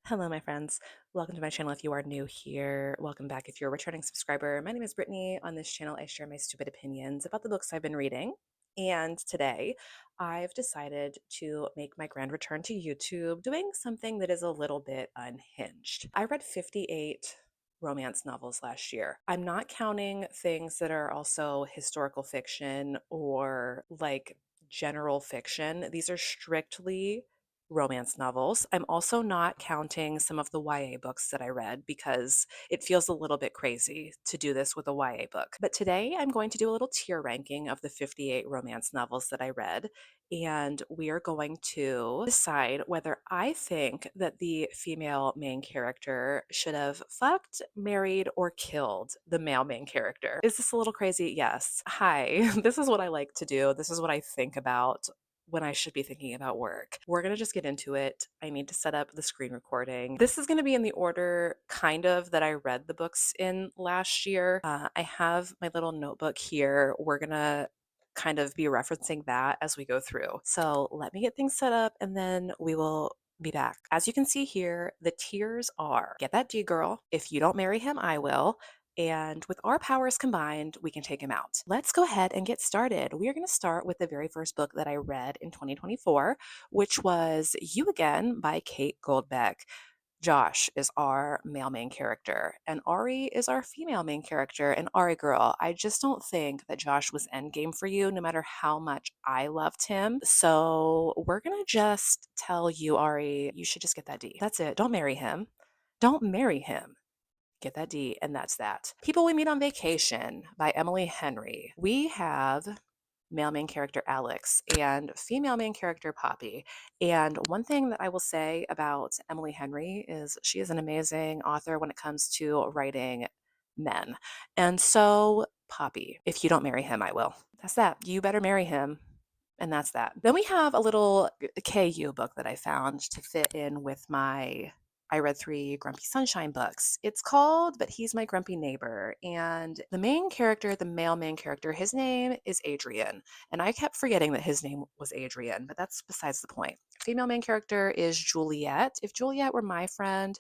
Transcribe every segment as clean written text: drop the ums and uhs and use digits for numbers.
Hello, my friends. Welcome to my channel if you are new here. Welcome back if you're a returning subscriber. My name is Brittany. On this channel, I share my stupid opinions about the books I've been reading. And today, I've decided to make my grand return to YouTube, doing something that is a little bit unhinged. I read 58 romance novels last year. I'm not counting things that are also historical fiction or like general fiction. These are strictly romance novels. I'm also not counting some of the YA books that I read because it feels a little bit crazy to do this with a YA book. But today I'm going to do a little tier ranking of the 58 romance novels that I read, and we are going to decide whether I think that the female main character should have fucked, married, or killed the male main character. Is this a little crazy? Yes. Hi, this is what I like to do. This is what I think about when I should be thinking about work. We're going to just get into it. I need to set up the screen recording. This is going to be in the order kind of that I read the books in last year. I have my little notebook here. We're going to kind of be referencing that as we go through. So let me get things set up and then we will be back. As you can see here, the tiers are get that D girl. If you don't marry him, I will. And with our powers combined, we can take him out. Let's go ahead and get started. We are going to start with the very first book that I read in 2024, which was You Again by Kate Goldbeck. Josh is our male main character, and Ari is our female main character. And Ari girl, I just don't think that Josh was endgame for you, no matter how much I loved him. So we're going to just tell you, Ari, you should just get that D. That's it. Don't marry him. Don't marry him. Get that D, and that's that. People We Meet on Vacation by Emily Henry. We have male main character Alex and female main character Poppy. And one thing that I will say about Emily Henry is she is an amazing author when it comes to writing men. And so, Poppy, if you don't marry him, I will. That's that. You better marry him. And that's that. Then we have a little KU book that I found to fit in with my I read 3 Grumpy Sunshine books. It's called But He's My Grumpy Neighbor. And the main character, the male main character, his name is Adrian. And I kept forgetting that his name was Adrian, but that's besides the point. Female main character is Juliet. If Juliet were my friend,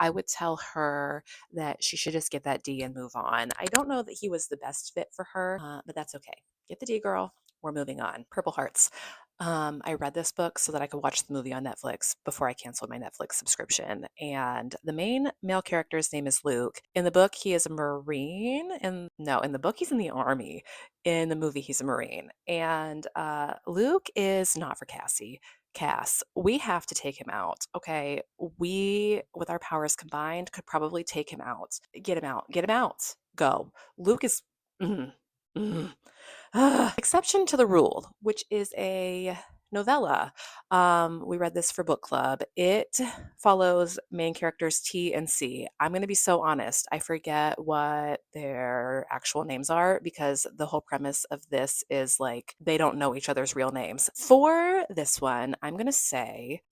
I would tell her that she should just get that D and move on. I don't know that he was the best fit for her, but that's okay. Get the D, girl. We're moving on. Purple Hearts. I read this book so that I could watch the movie on Netflix before I canceled my Netflix subscription. And the main male character's name is Luke. In the book, he is a Marine. And no, in the book, he's in the Army. In the movie, he's a Marine. And Luke is not for Cassie. Cass, we have to take him out. Okay. We, with our powers combined, could probably take him out. Get him out. Get him out. Go. Luke is. mm, mm. Exception to the Rule, which is a novella. We read this for book club. It follows main characters T and C. I'm going to be so honest. I forget what their actual names are because the whole premise of this is like they don't know each other's real names. For this one, I'm going to say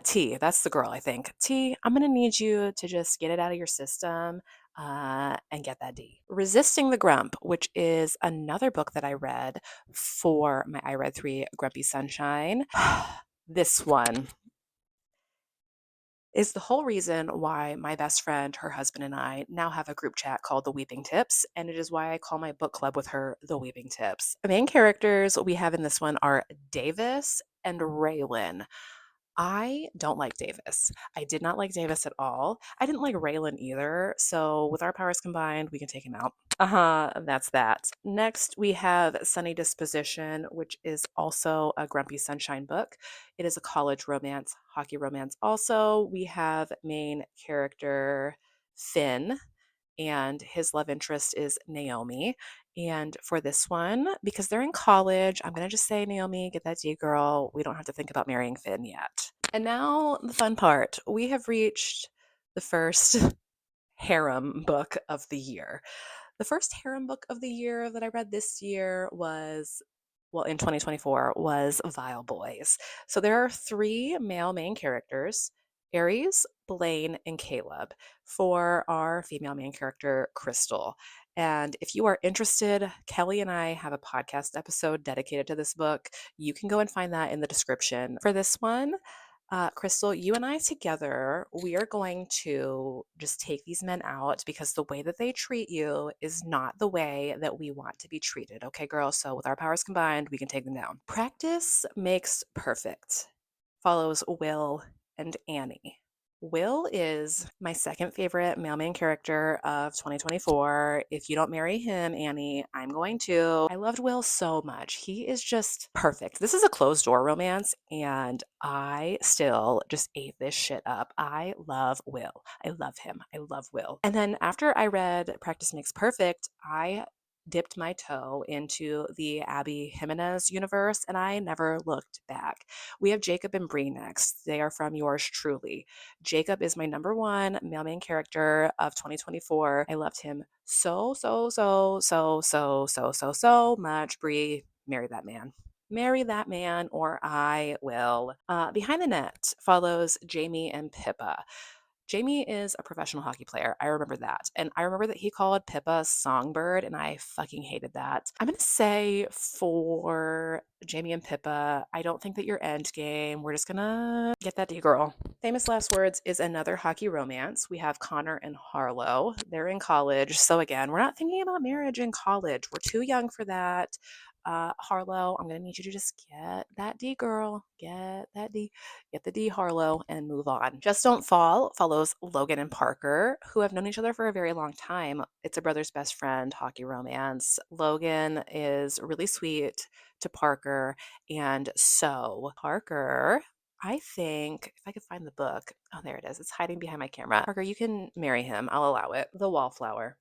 T. That's the girl, I think. T, I'm going to need you to just get it out of your system and get that D. Resisting the Grump, which is another book that I read for my I Read 3 Grumpy Sunshine. This one is the whole reason why my best friend, her husband, and I now have a group chat called The Weeping Tips, and it is why I call my book club with her The Weeping Tips. The main characters we have in this one are Davis and Raylan. I don't like Davis. I did not like Davis at all. I didn't like Raylan either. So with our powers combined, we can take him out. That's that. Next, we have Sunny Disposition, which is also a Grumpy Sunshine book. It is a college romance, hockey romance. Also, we have main character Finn, and his love interest is Naomi. And for this one, because they're in college, I'm going to just say, Naomi, get that D girl. We don't have to think about marrying Finn yet. And now the fun part. We have reached the first harem book of the year. The first harem book of the year that I read this year was, well, in 2024, was Vile Boys. So there are 3 male main characters, Aries, Blaine, and Caleb, for our female main character, Crystal. And if you are interested, Kelly and I have a podcast episode dedicated to this book. You can go and find that in the description. For this one, Crystal, you and I together, we are going to just take these men out because the way that they treat you is not the way that we want to be treated. Okay, girl? So, with our powers combined, we can take them down. Practice makes perfect follows Will and Annie. Will is my second favorite mailman character of 2024. If you don't marry him, Annie, I'm going to. I loved Will so much. He is just perfect. This is a closed door romance, and I still just ate this shit up. I love Will. I love him. I love Will. And then after I read Practice Makes Perfect, I dipped my toe into the Abby Jimenez universe and I never looked back. We have Jacob and Bree next. They are from yours truly. Jacob is my number one mailman character of 2024. I loved him so much. Bree, marry that man. Marry that man, or I will. Behind the Net follows Jamie and Pippa. Jamie is a professional hockey player. I remember that. And I remember that he called Pippa Songbird, and I fucking hated that. I'm going to say for Jamie and Pippa, I don't think that you're end game. We're just going to get that D girl. Famous Last Words is another hockey romance. We have Connor and Harlow. They're in college. So again, we're not thinking about marriage in college. We're too young for that. Harlow, I'm going to need you to just get that D girl. Get that D. Get the D, Harlow, and move on. Just Don't Fall follows Logan and Parker, who have known each other for a very long time. It's a brother's best friend hockey romance. Logan is really sweet to Parker, and so Parker, I think, if I could find the book, oh, there it is. It's hiding behind my camera. Parker, you can marry him. I'll allow it. The Wallflower.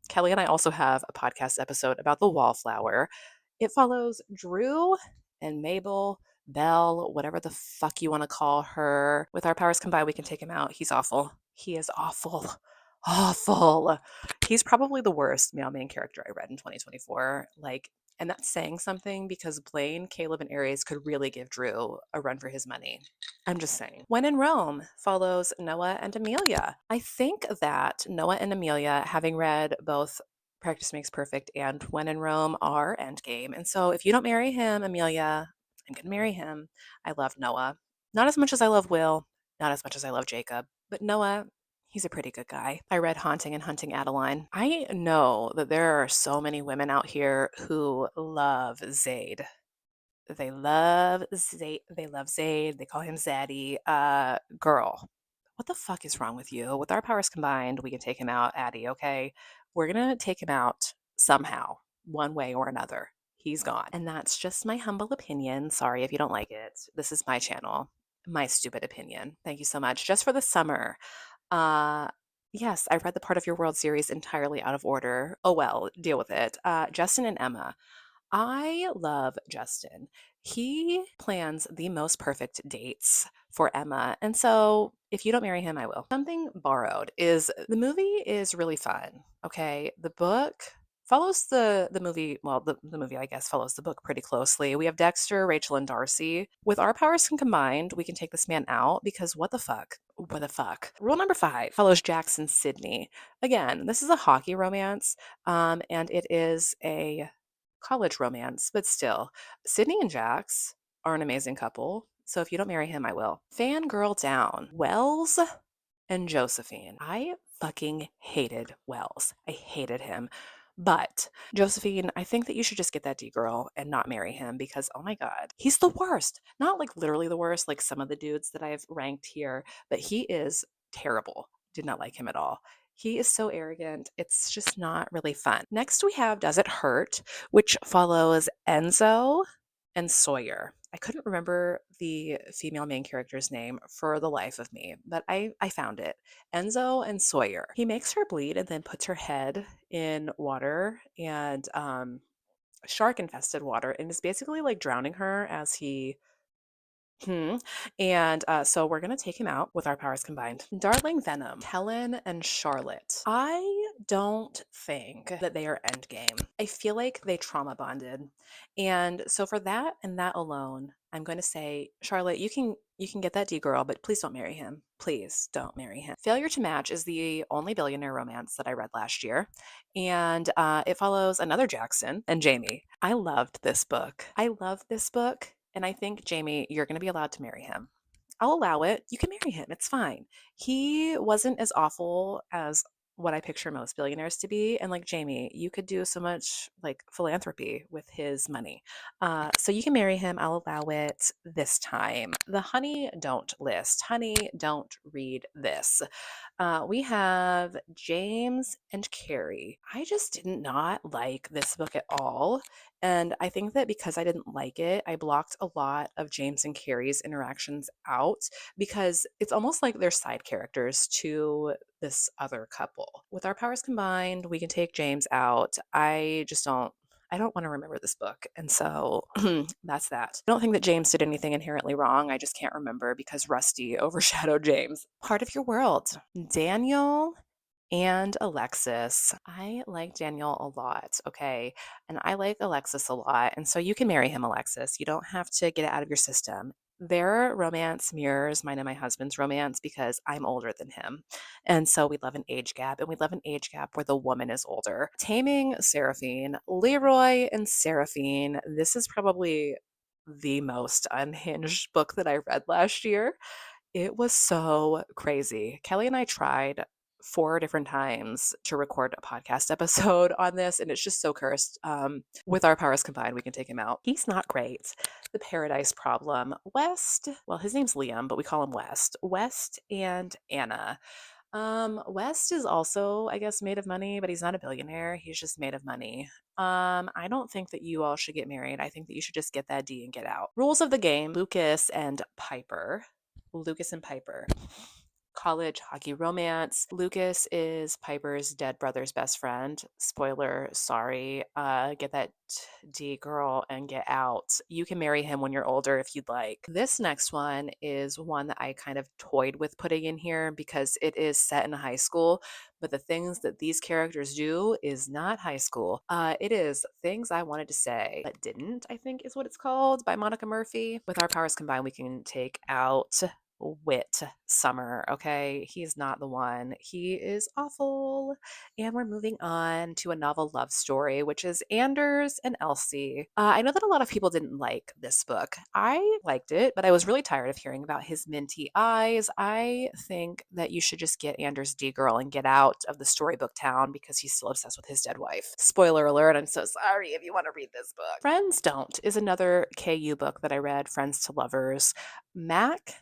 Kelly and I also have a podcast episode about the Wallflower. It follows Drew and Mabel, Belle, whatever the fuck you want to call her. With our powers combined, we can take him out. He's awful. He is awful. Awful. He's probably the worst male main character I read in 2024. And that's saying something because Blaine, Caleb, and Aries could really give Drew a run for his money. I'm just saying. When in Rome follows Noah and Amelia. I think that Noah and Amelia, having read both Practice Makes Perfect and When in Rome, are endgame. And so if you don't marry him, Amelia, I'm going to marry him. I love Noah. Not as much as I love Will, not as much as I love Jacob, but Noah, he's a pretty good guy. I read Haunting and Hunting Adeline. I know that there are so many women out here who love Zaid. They love Zaid. They love Zaid. They call him Zaddy. Girl, what the fuck is wrong with you? With our powers combined, we can take him out, Addie, okay? We're gonna take him out somehow, one way or another. He's gone. And that's just my humble opinion. Sorry if you don't like it. This is my channel, my stupid opinion. Thank you so much. Just for the summer. Uh, yes, I read the Part of Your World series entirely out of order. Oh well, deal with it. Justin and Emma. I love Justin. He plans the most perfect dates for Emma. And so if you don't marry him, I will. Something Borrowed is the movie is really fun. Okay. The book follows the movie, well, the movie, I guess, follows the book pretty closely. We have Dexter, Rachel, and Darcy. With our powers combined, we can take this man out because what the fuck? What the fuck? Rule number 5 follows Jackson Sydney. Again, this is a hockey romance, and it is a college romance, but still, Sydney and Jax are an amazing couple. So if you don't marry him, I will. Fangirl Down. Wells and Josephine. I fucking hated Wells. I hated him. But Josephine, I think that you should just get that D girl and not marry him because, oh my God, he's the worst. Not like literally the worst, like some of the dudes that I've ranked here, but he is terrible. Did not like him at all. He is so arrogant. It's just not really fun. Next, we have Does It Hurt, which follows Enzo and Sawyer. I couldn't remember the female main character's name for the life of me, but I found it. Enzo and Sawyer. He makes her bleed and then puts her head in water and shark infested water and is basically like drowning her as he and so we're going to take him out with our powers combined. Darling Venom, Helen and Charlotte. I don't think that they are endgame. I feel like they trauma bonded. And so for that and that alone, I'm going to say, Charlotte, you can get that D girl, but please don't marry him. Please don't marry him. Failure to Match is the only billionaire romance that I read last year. And it follows another Jackson and Jamie. I loved this book. I love this book. And I think, Jamie, you're going to be allowed to marry him. I'll allow it. You can marry him. It's fine. He wasn't as awful as what I picture most billionaires to be. And like Jamie, you could do so much like philanthropy with his money. So you can marry him. I'll allow it this time. The honey don't list. Honey don't read this. We have James and Carrie. I just did not like this book at all. And I think that because I didn't like it, I blocked a lot of James and Carrie's interactions out because it's almost like they're side characters to this other couple. With our powers combined, we can take James out. I don't want to remember this book. And so that's that. I don't think that James did anything inherently wrong. I just can't remember because Rusty overshadowed James. Part of your world. Daniel and Alexis. I like Daniel a lot, okay? And I like Alexis a lot. And so you can marry him, Alexis. You don't have to get it out of your system. Their romance mirrors mine and my husband's romance because I'm older than him. And so we love an age gap, and we love an age gap where the woman is older. Taming Seraphine, Leroy and Seraphine. This is probably the most unhinged book that I read last year. It was so crazy. Kelly and I tried 4 different times to record a podcast episode on this, and it's just so cursed. With our powers combined, we can take him out. He's not great. The Paradise Problem. West, well, his name's Liam, but we call him West. West and Anna. West is also, I guess, made of money, but he's not a billionaire. He's just made of money. I don't think that you all should get married. I think that you should just get that D and get out. Rules of the game. Lucas and Piper. Lucas and Piper. College hockey romance. Lucas is Piper's dead brother's best friend. Spoiler, sorry. Get that D girl and get out. You can marry him when you're older if you'd like. This next one is one that I kind of toyed with putting in here because it is set in high school, but the things that these characters do is not high school. It is Things I Wanted to Say But Didn't, I think is what it's called, by Monica Murphy. With our powers combined, we can take out Wit Summer, okay? He's not the one. He is awful. And we're moving on to a novel love story, which is Anders and Elsie. I know that a lot of people didn't like this book. I liked it, but I was really tired of hearing about his minty eyes. I think that you should just get Anders D girl and get out of the storybook town because he's still obsessed with his dead wife. Spoiler alert, I'm so sorry if you want to read this book. Friends Don't is another KU book that I read, Friends to Lovers. Mac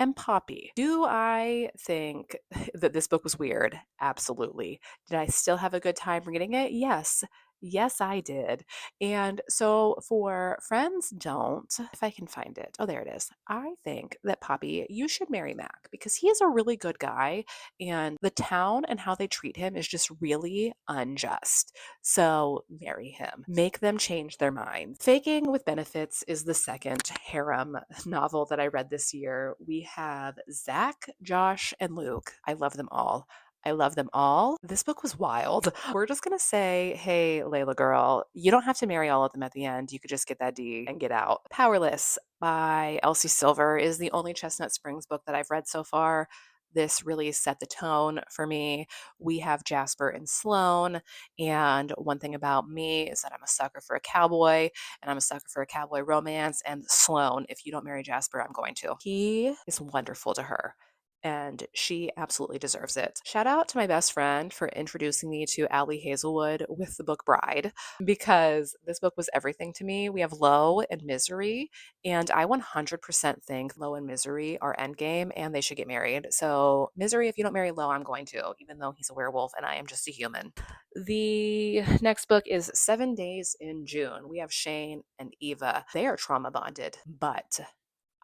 and Poppy. Do I think that this book was weird? Absolutely. Did I still have a good time reading it? Yes. Yes, I did. And so for Friends Don't, if I can find it. Oh, there it is. I think that Poppy, you should marry Mac because he is a really good guy and the town and how they treat him is just really unjust. So marry him. Make them change their mind. Faking with Benefits is the second harem novel that I read this year. We have Zach, Josh, and Luke. I love them all. I love them all. This book was wild. We're just going to say, hey, Layla girl, you don't have to marry all of them at the end. You could just get that D and get out. Powerless by Elsie Silver is the only Chestnut Springs book that I've read so far. This really set the tone for me. We have Jasper and Sloane. And one thing about me is that I'm a sucker for a cowboy and I'm a sucker for a cowboy romance. And Sloane, if you don't marry Jasper, I'm going to. He is wonderful to her and she absolutely deserves it. Shout out to my best friend for introducing me to Allie Hazelwood with the book Bride because this book was everything to me. We have Low and Misery, and I 100% think Low and Misery are endgame and they should get married. So, Misery, if you don't marry Low, I'm going to, even though he's a werewolf and I am just a human. The next book is 7 Days in June. We have Shane and Eva. They are trauma bonded, but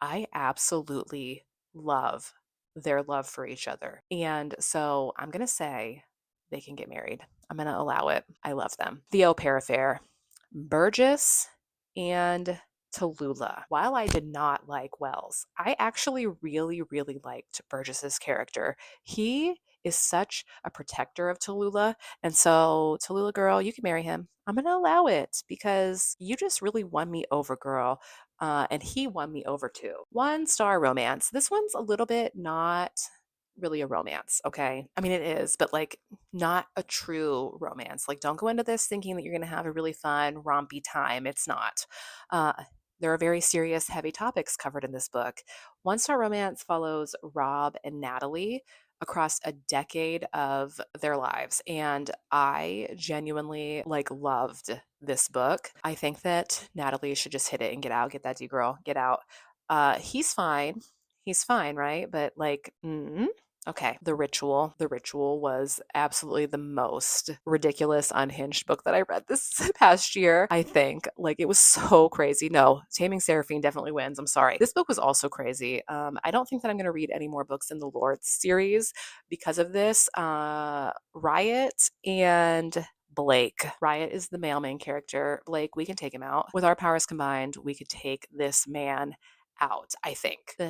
I absolutely love their love for each other. And so I'm going to say they can get married. I'm going to allow it. I love them. The Au Pair Affair, Burgess and Tallulah. While I did not like Wells, I actually really, really liked Burgess's character. He is such a protector of Tallulah. And so, Tallulah girl, you can marry him. I'm going to allow it because you just really won me over, girl. And he won me over too. 1-star romance. This one's a little bit not really a romance, okay? I mean, it is, but like not a true romance. Like, don't go into this thinking that you're going to have a really fun, rompy time. It's not. Uh, There are very serious, heavy topics covered in this book. One Star Romance follows Rob and Natalie across a decade of their lives, and I genuinely loved this book. I think that Natalie should just hit it and get out. Get that D girl, get out. He's fine. He's fine, right? But okay, The Ritual. The Ritual was absolutely the most ridiculous, unhinged book that I read this past year, I think. Like, it was so crazy. No, Taming Seraphine definitely wins. I'm sorry. This book was also crazy. I don't think that I'm going to read any more books in the Lord series because of this. Riot and Blake. Riot is the male main character. Blake, we can take him out. With our powers combined, we could take this man out, I think. The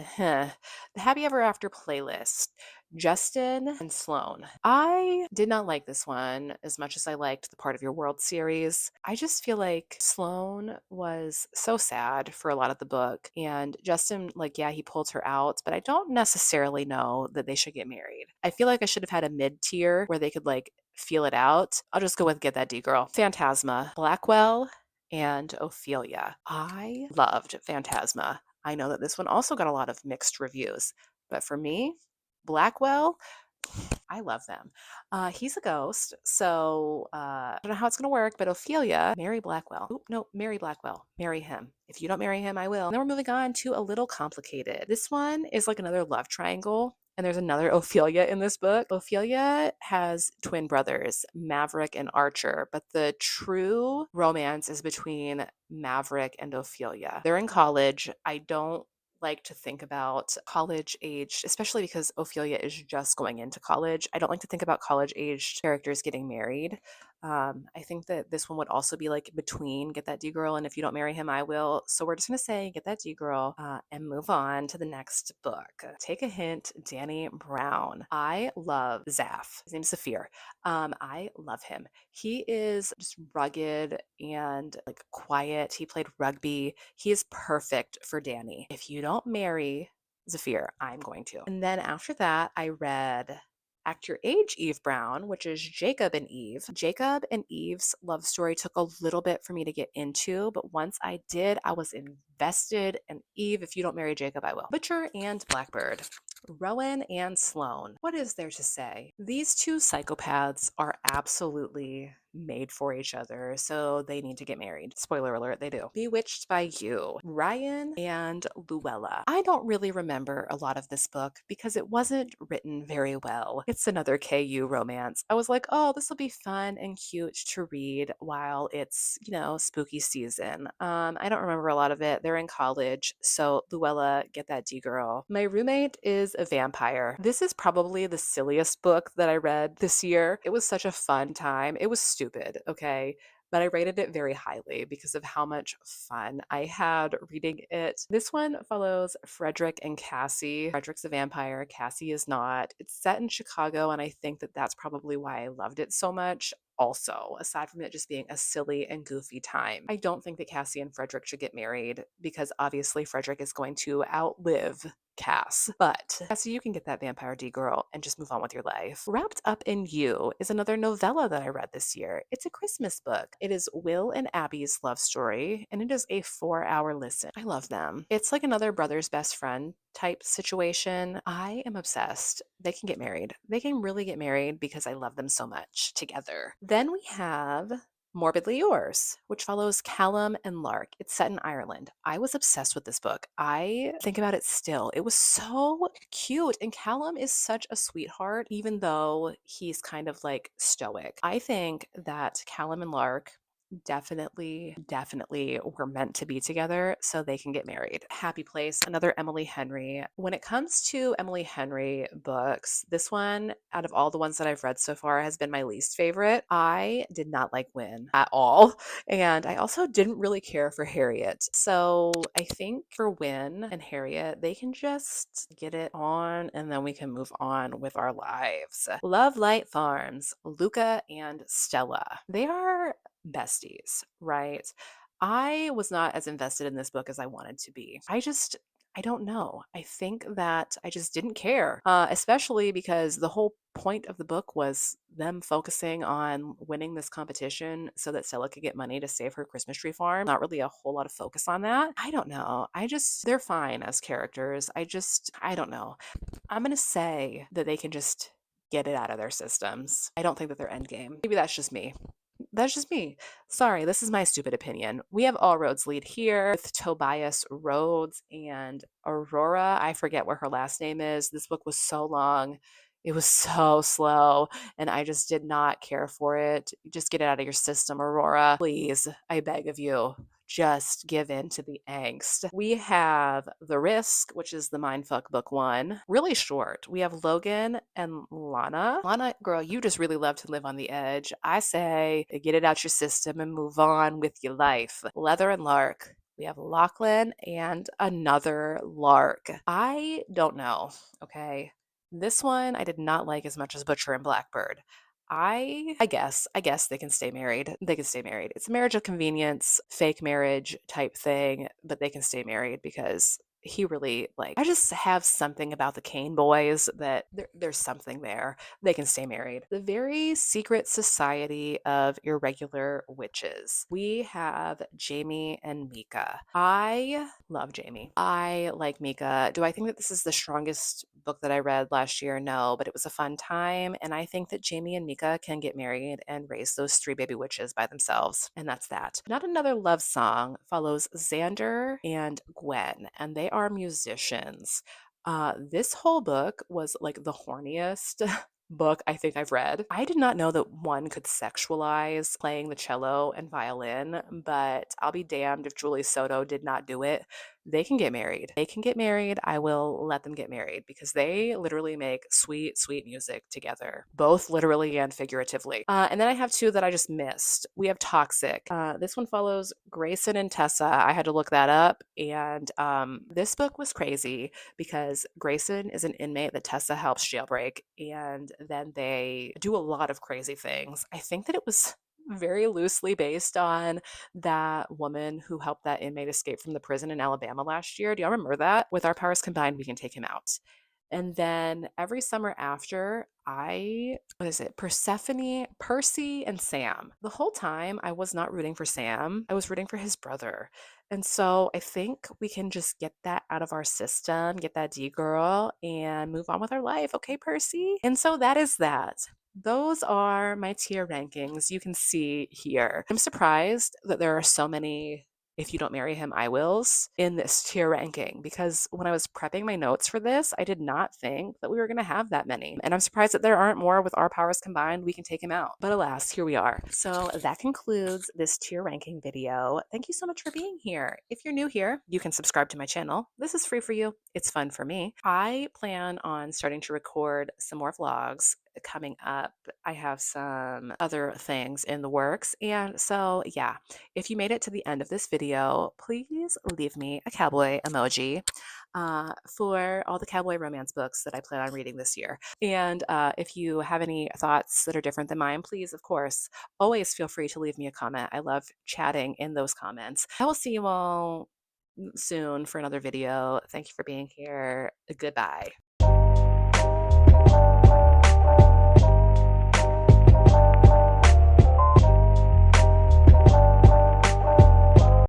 Happy Ever After playlist. Justin and Sloane. I did not like this one as much as I liked the Part of Your World series. I just feel like Sloane was so sad for a lot of the book. And Justin, yeah, he pulled her out, but I don't necessarily know that they should get married. I feel like I should have had a mid tier where they could feel it out. I'll just go with Get That D Girl. Phantasma. Blackwell and Ophelia. I loved Phantasma. I know that this one also got a lot of mixed reviews, but for me, Blackwell, I love them. He's a ghost, so I don't know how it's going to work, but Ophelia, marry Blackwell. Oop, no, marry Blackwell. Marry him. If you don't marry him, I will. And then we're moving on to A Little Complicated. This one is like another love triangle. And there's another Ophelia in this book. Ophelia has twin brothers, Maverick and Archer, but the true romance is between Maverick and Ophelia. They're in college. I don't like to think about college age, especially because Ophelia is just going into college. I don't like to think about college aged characters getting married. I think that this one would also be between Get That D Girl and If You Don't Marry Him, I Will. So we're just going to say Get That D Girl and move on to the next book. Take a hint, Danny Brown. I love Zaf. His name's Saphir. I love him. He is just rugged and quiet. He played rugby. He is perfect for Danny. If you don't marry Zafir, I'm going to. And then after that, I read Act Your Age, Eve Brown, which is Jacob and Eve. Jacob and Eve's love story took a little bit for me to get into, but once I did, I was invested. And Eve, if you don't marry Jacob, I will. Butcher and Blackbird. Rowan and Sloane. What is there to say? These two psychopaths are absolutely made for each other, so they need to get married. Spoiler alert, they do. Bewitched by You. Ryan and Luella. I don't really remember a lot of this book because it wasn't written very well. It's another KU romance. I was like, oh, this will be fun and cute to read while it's, spooky season. I don't remember a lot of it. They're in college, so Luella, Get That D Girl. My roommate is a vampire. This is probably the silliest book that I read this year. It was such a fun time. It was stupid, okay? But I rated it very highly because of how much fun I had reading it. This one follows Frederick and Cassie. Frederick's a vampire, Cassie is not. It's set in Chicago, and I think that that's probably why I loved it so much. Also, aside from it just being a silly and goofy time, I don't think that Cassie and Frederick should get married because obviously Frederick is going to outlive Cass. But Cassie, you can get that vampire D girl and just move on with your life. Wrapped Up in You is another novella that I read this year. It's a Christmas book. It is Will and Abby's love story, and it is a 4-hour listen. I love them. It's like another brother's best friend type situation. I am obsessed. They can get married. They can really get married because I love them so much together. Then we have Morbidly Yours, which follows Callum and Lark. It's set in Ireland. I was obsessed with this book. I think about it still. It was so cute. And Callum is such a sweetheart, even though he's kind of stoic. I think that Callum and Lark definitely were meant to be together so they can get married. Happy Place, another Emily Henry. When it comes to Emily Henry books, this one, out of all the ones that I've read so far, has been my least favorite. I did not like Win at all, and I also didn't really care for Harriet. So I think for Win and Harriet, they can just get it on and then we can move on with our lives. Love Light Farms, Luca and Stella. They are besties, right? I was not as invested in this book as I wanted to be. I don't know. I think that I just didn't care, especially because the whole point of the book was them focusing on winning this competition so that Stella could get money to save her Christmas tree farm. Not really a whole lot of focus on that. I don't know. They're fine as characters. I don't know. I'm going to say that they can just get it out of their systems. I don't think that they're endgame. Maybe that's just me. That's just me. Sorry, this is my stupid opinion. We have All Roads Lead here with Tobias Rhodes and Aurora. I forget what her last name is. This book was so long. It was so slow, and I just did not care for it. Just get it out of your system, Aurora. Please, I beg of you. Just give in to the angst. We have The Risk, which is the Mindfuck book one. Really short. We have Logan and Lana. Lana, girl, you just really love to live on the edge. I say get it out your system and move on with your life. Leather and Lark. We have Lachlan and another Lark. I don't know, okay? This one I did not like as much as Butcher and Blackbird. I guess they can stay married. They can stay married. It's a marriage of convenience, fake marriage type thing, but they can stay married because he really I just have something about the Kane boys that there's something there. They can stay married. The Very Secret Society of Irregular Witches. We have Jamie and Mika. I love Jamie. I like Mika. Do I think that this is the strongest book that I read last year? No, but it was a fun time. And I think that Jamie and Mika can get married and raise those three baby witches by themselves. And that's that. Not Another Love Song follows Xander and Gwen, and they are musicians. This whole book was like the horniest book I think I've read. I did not know that one could sexualize playing the cello and violin, but I'll be damned if Julie Soto did not do it. They can get married. They can get married. I will let them get married because they literally make sweet, sweet music together, both literally and figuratively. And then I have two that I just missed. We have Toxic. This one follows Grayson and Tessa. I had to look that up. And this book was crazy because Grayson is an inmate that Tessa helps jailbreak. And then they do a lot of crazy things. I think that it was very loosely based on that woman who helped that inmate escape from the prison in Alabama last year. Do y'all remember that? With our powers combined, we can take him out. And then every summer after, what is it? Persephone, Percy, and Sam. The whole time I was not rooting for Sam, I was rooting for his brother. And so I think we can just get that out of our system, get that D girl, and move on with our life. Okay, Percy? And so that is that. Those are my tier rankings you can see here. I'm surprised that there are so many if you don't marry him, I wills in this tier ranking because when I was prepping my notes for this, I did not think that we were going to have that many. And I'm surprised that there aren't more with our powers combined. We can take him out. But alas, here we are. So that concludes this tier ranking video. Thank you so much for being here. If you're new here, you can subscribe to my channel. This is free for you. It's fun for me. I plan on starting to record some more vlogs coming up. I have some other things in the works. And so, yeah, if you made it to the end of this video, please leave me a cowboy emoji for all the cowboy romance books that I plan on reading this year. And if you have any thoughts that are different than mine, please, of course, always feel free to leave me a comment. I love chatting in those comments. I will see you all soon for another video. Thank you for being here. Goodbye.